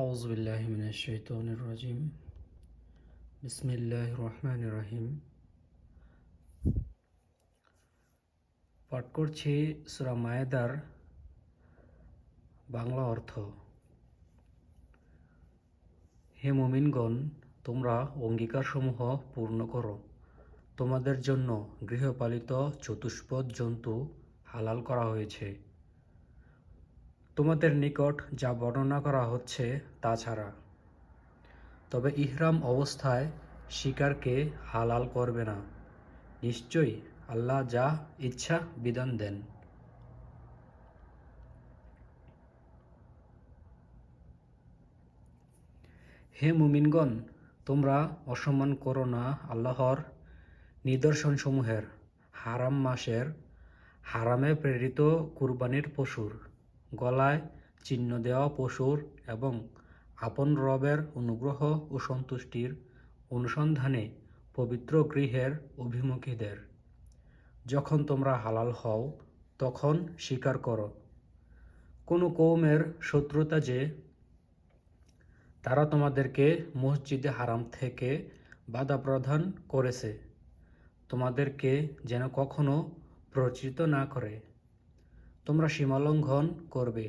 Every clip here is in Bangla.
আউযুবিল্লাহি মিনাশ শাইতানির রাজিম। বিসমিল্লাহির রহমানির রহিম। পাঠ করছি সূরা মায়েদার বাংলা অর্থ। হে মুমিনগণ, তোমরা অঙ্গীকারসমূহ পূর্ণ করো। তোমাদের জন্য গৃহপালিত চতুষ্পদ জন্তু হালাল করা হয়েছে, তোমাদের নিকট যা বর্ণনা করা হচ্ছে তা ছাড়া। তবে ইহরাম অবস্থায় শিকারকে হালাল করবে না। নিশ্চয়ই আল্লাহ যা ইচ্ছা বিধান দেন। হে মুমিনগণ, তোমরা অসম্মান করো না আল্লাহর নিদর্শনসমূহের, হারাম মাসের, হারামে প্রেরিত কুরবানির পশুর, গলায় চিহ্ন দেওয়া পশুর এবং আপন রবের অনুগ্রহ ও সন্তুষ্টির অনুসন্ধানে পবিত্র গৃহের অভিমুখীদের। যখন তোমরা হালাল হও তখন স্বীকার করো কোনো কওমের শত্রুতা যে তারা তোমাদেরকে মসজিদে হারাম থেকে বাধা প্রদান করেছে, তোমাদেরকে যেন কখনো প্ররোচিত না করে। তোমরা সীমালঙ্ঘন করবে।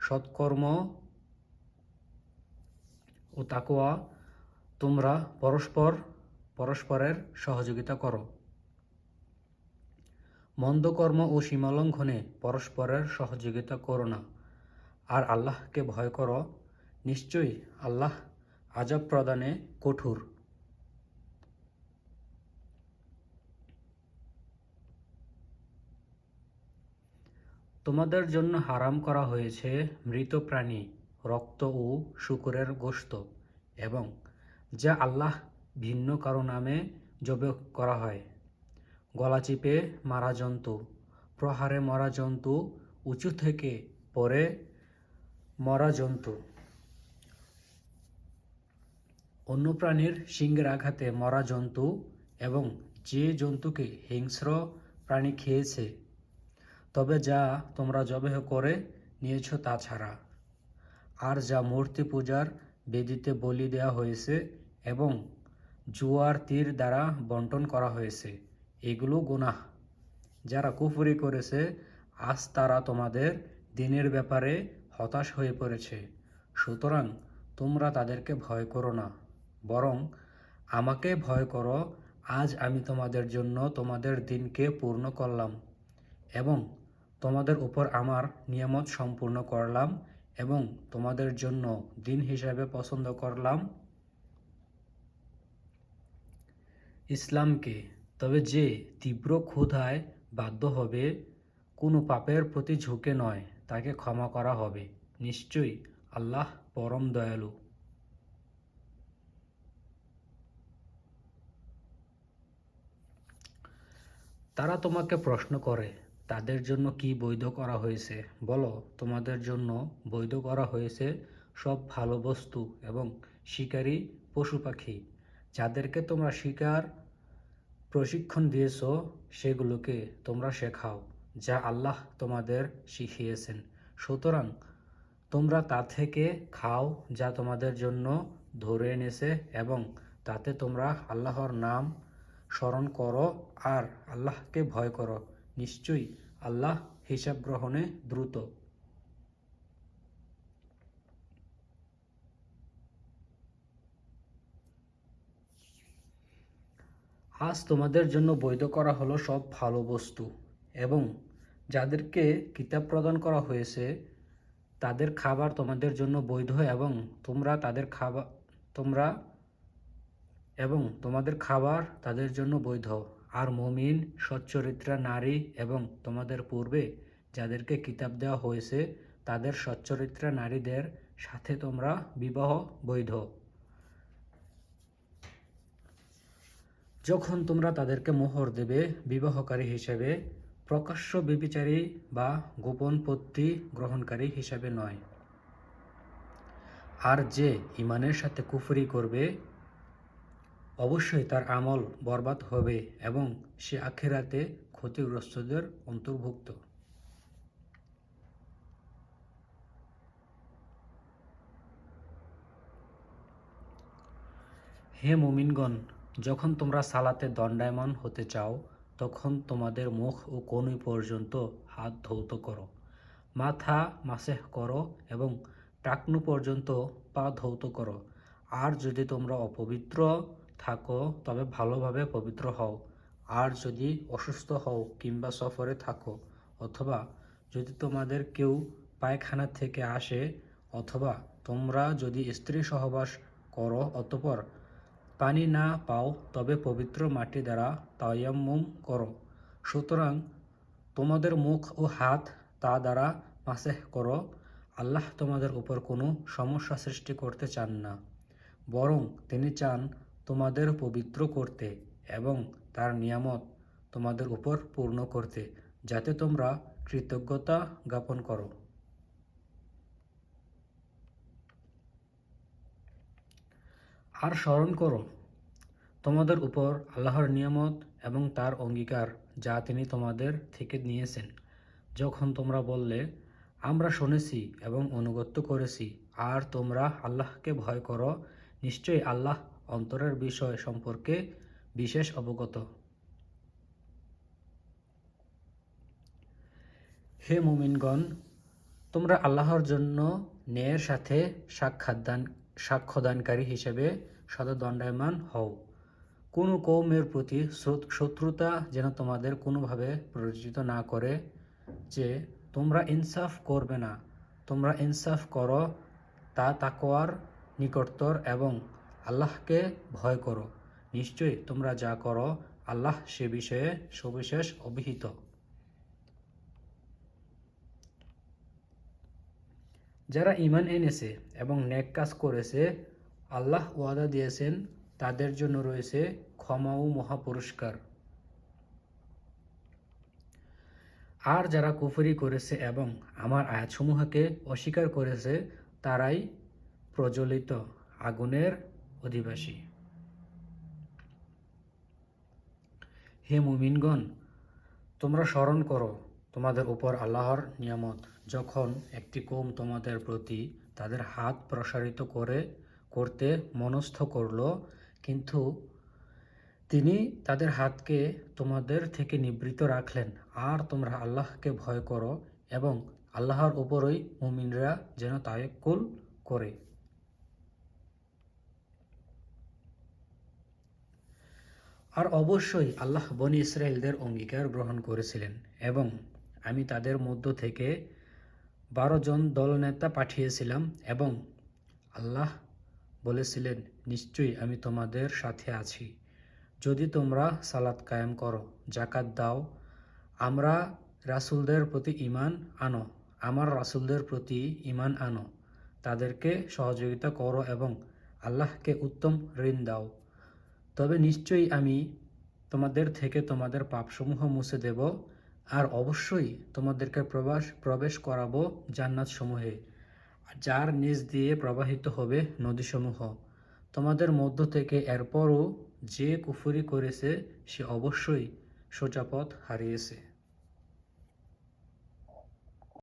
সৎকর্ম ও তাকওয়া তোমরা পরস্পরের সহযোগিতা করো। মন্দকর্ম ও সীমালঙ্ঘনে পরস্পরের সহযোগিতা করো না, আর আল্লাহকে ভয় করো। নিশ্চয়ই আল্লাহ আযাব প্রদানে কঠোর। তোমাদের জন্য হারাম করা হয়েছে মৃত প্রাণী, রক্ত ও শূকরের গোশত, এবং যা আল্লাহ ভিন্ন কারো নামে জবেহ করা হয়। গলা চিপে মারা জন্তু, প্রহারে মরা জন্তু, উঁচু থেকে পড়ে মরা জন্তু, অন্য প্রাণীর শিংয়ের আঘাতে মরা জন্তু, এবং যে জন্তুকে হিংস্র প্রাণী খেয়েছে, তবে যা তোমরা জবেহ করে নিয়েছ তা ছাড়া, আর যা মূর্তি পূজার বেদিতে বলি দেওয়া হয়েছে এবং জুয়ার তীর দ্বারা বন্টন করা হয়েছে, এগুলো গুনাহ। যারা কুফরি করেছে আজ তারা তোমাদের দিনের ব্যাপারে হতাশ হয়ে পড়েছে। সুতরাং তোমরা তাদেরকে ভয় করো না, বরং আমাকে ভয় করো। আজ আমি তোমাদের জন্য তোমাদের দিনকে পূর্ণ করলাম এবং তোমাদের উপর আমার নিয়ামত সম্পূর্ণ করলাম এবং তোমাদের জন্য দিন হিসাবে পছন্দ করলাম ইসলামকে। তবে যে তীব্র ক্ষুধায় বাধ্য হবে, কোনো পাপের প্রতি ঝুঁকে নয়, তাকে ক্ষমা করা হবে। নিশ্চয়ই আল্লাহ পরম দয়ালু। তারা তোমাকে প্রশ্ন করে, তাদের জন্য কি বৈধ করা হয়েছে? বলো, তোমাদের জন্য বৈধ করা হয়েছে সব ভালো বস্তু এবং শিকারী পশু পাখি, যাদেরকে তোমরা শিকার প্রশিক্ষণ দিয়েছ, সেগুলোকে তোমরা শেখাও যা আল্লাহ তোমাদের শিখিয়েছেন। সুতরাং তোমরা তা থেকে খাও যা তোমাদের জন্য ধরে এনেছে এবং তাতে তোমরা আল্লাহর নাম স্মরণ করো আর আল্লাহকে ভয় করো। নিশ্চয়ই আল্লাহ হিসাব গ্রহণে দ্রুত। আজ তোমাদের জন্য বৈধ করা হলো সব ভালো বস্তু এবং যাদেরকে কিতাব প্রদান করা হয়েছে তাদের খাবার তোমাদের জন্য বৈধ এবং তোমাদের খাবার তাদের জন্য বৈধ। আর মুমিন সচ্চরিত্রা নারী এবং তোমাদের পূর্বে যাদেরকে কিতাব দেওয়া হয়েছে তাদের সচ্চরিত্রা নারীদের সাথে তোমরা বিবাহ বৈধ। যখন তোমরা তাদেরকে মোহর দেবে বিবাহকারী হিসেবে, প্রকাশ্য ব্যভিচারী বা গোপন পত্নী গ্রহণকারী হিসেবে নয়। আর যে ঈমানের সাথে কুফরি করবে, অবশ্যই তার আমল বরবাদ হবে এবং সে আখিরাতে ক্ষতিগ্রস্তদের অন্তর্ভুক্ত। হে মুমিনগণ, যখন তোমরা সালাতে দণ্ডায়মান হতে চাও তখন তোমাদের মুখ ও কনুই পর্যন্ত হাত ধৌত করো, মাথা মাসেহ করো এবং টাকনু পর্যন্ত পা ধৌত করো। আর যদি তোমরা অপবিত্র থাকো তবে ভালোভাবে পবিত্র হও। আর যদি অসুস্থ হও কিংবা সফরে থাকো, অথবা যদি তোমাদের কেউ পায়খানা থেকে আসে, অথবা তোমরা যদি স্ত্রী সহবাস করো অতঃপর পানি না পাও, তবে পবিত্র মাটি দ্বারা তায়াম্মুম করো। সুতরাং তোমাদের মুখ ও হাত তা দ্বারা মাসেহ করো। আল্লাহ তোমাদের উপর কোনো সমস্যা সৃষ্টি করতে চান না, বরং তিনি চান তোমাদের পবিত্র করতে এবং তার নিয়ামত তোমাদের উপর পূর্ণ করতে, যাতে তোমরা কৃতজ্ঞতা জ্ঞাপন করো। আর স্মরণ করো তোমাদের উপর আল্লাহর নিয়ামত এবং তার অঙ্গীকার যা তিনি তোমাদের থেকে নিয়েছেন, যখন তোমরা বললে, আমরা শুনেছি এবং অনুগত করেছি, আর তোমরা আল্লাহকে ভয় করো। নিশ্চয়ই আল্লাহ অন্তরের বিষয় সম্পর্কে বিশেষ অবগত। হে মুমিনগণ, তোমরা আল্লাহর জন্য ন্যায়ের সাথে সাক্ষ্যদানকারী হিসেবে সদা দণ্ডায়মান হও। কোনো কৌমের প্রতি শত্রুতা যেন তোমাদের কোনোভাবে প্ররোচিত না করে যে তোমরা ইনসাফ করবে না। তোমরা ইনসাফ করো, তা তাকওয়ার নিকটতর, এবং আল্লাহকে ভয় করো। নিশ্চয়ই তোমরা যা করো আল্লাহ সে বিষয়ে সবিশেষ অভিহিত। যারা ঈমান এনেছে এবং নেক কাজ করেছে, আল্লাহ ওয়াদা দিয়েছেন তাদের জন্য রয়েছে ক্ষমা ও মহা পুরস্কার। আর যারা কুফরি করেছে এবং আমার আয়াতসমূহকে অস্বীকার করেছে, তারাই প্রজ্বলিত আগুনের অধিবাসী। হে মুমিনগণ, তোমরা স্মরণ করো তোমাদের উপর আল্লাহর নিয়ামত, যখন একটি কওম তোমাদের প্রতি তাদের হাত প্রসারিত করতে মনস্থ করল, কিন্তু তিনি তাদের হাতকে তোমাদের থেকে নিবৃত্ত রাখলেন। আর তোমরা আল্লাহকে ভয় করো এবং আল্লাহর উপরই মুমিনরা যেন তাওয়াক্কুল করে। আর অবশ্যই আল্লাহ বনী ইসরাইলদের অঙ্গীকার গ্রহণ করেছিলেন এবং আমি তাদের মধ্য থেকে 12 জন দলনেতা পাঠিয়েছিলাম, এবং আল্লাহ বলেছিলেন, নিশ্চয়ই আমি তোমাদের সাথে আছি যদি তোমরা সালাত কায়েম করো, যাকাত দাও, আমার রাসূলদের প্রতি ঈমান আনো, তাদেরকে সহযোগিতা করো এবং আল্লাহকে উত্তম ঋণ দাও। তবে নিশ্চয়ই আমি তোমাদের থেকে তোমাদের পাপসমূহ মুছে দেব, আর অবশ্যই তোমাদেরকে প্রবেশ করাবো জান্নাতসমূহে, যার নিচ দিয়ে প্রবাহিত হবে নদীসমূহ। তোমাদের মধ্য থেকে এরপরও যে কুফরি করেছে সে অবশ্যই সোজা পথ হারিয়েছে।